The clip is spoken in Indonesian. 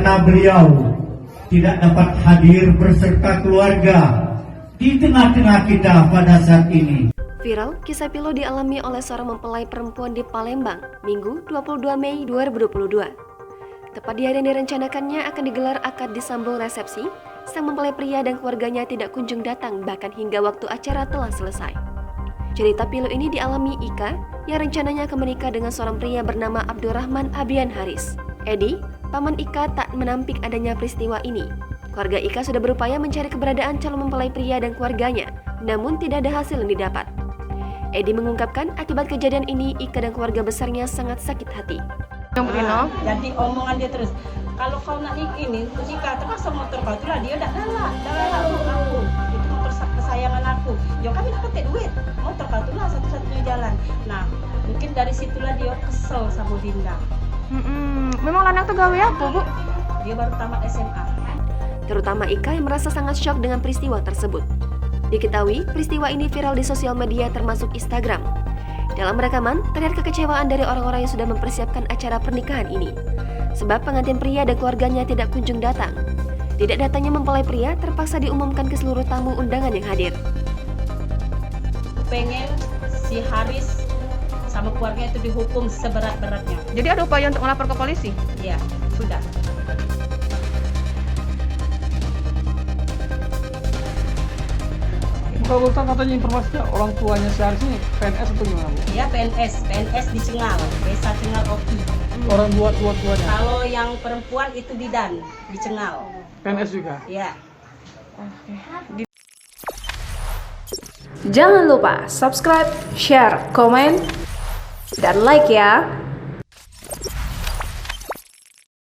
karena beliau tidak dapat hadir beserta keluarga di tengah-tengah kita pada saat ini. Viral, kisah pilu dialami oleh seorang mempelai perempuan di Palembang, Minggu 22 Mei 2022. Tepat di hari yang direncanakannya akan digelar akad disambung resepsi, sang mempelai pria dan keluarganya tidak kunjung datang bahkan hingga waktu acara telah selesai. Cerita pilu ini dialami Ika yang rencananya akan menikah dengan seorang pria bernama Abdurrahman Abian Haris. Edi, paman Ika, tak menampik adanya peristiwa ini. Keluarga Ika sudah berupaya mencari keberadaan calon mempelai pria dan keluarganya, namun tidak ada hasil yang didapat. Edi mengungkapkan akibat kejadian ini Ika dan keluarga besarnya sangat sakit hati. Jadi omongan dia terus, kalau kau nak ini nikah terpaksa motor kau itulah dia dah aku itu motor kesayangan aku. Ya kami dapat duit, motor kau itulah satu-satunya jalan. Nah mungkin dari situlah dia kesel sama Dinda. Memang lanang tuh gawe apa, Bu? Dia baru tamat SMA. Terutama Ika yang merasa sangat syok dengan peristiwa tersebut. Diketahui, peristiwa ini viral di sosial media termasuk Instagram. Dalam rekaman, terlihat kekecewaan dari orang-orang yang sudah mempersiapkan acara pernikahan ini. Sebab pengantin pria dan keluarganya tidak kunjung datang. Tidak datangnya mempelai pria terpaksa diumumkan ke seluruh tamu undangan yang hadir. Pengen si Haris sama keluarga itu dihukum seberat-beratnya. Jadi ada upaya untuk melapor ke polisi? Iya, sudah. Kalau katanya informasinya orang tuanya si Haris ini PNS atau gimana, Bu? Ya PNS di Cengal, Desa Cengal Oki. Orang tuanya. Kalau yang perempuan itu di Cengal. PNS juga. Ya. Jangan lupa subscribe, share, komen, dan like ya.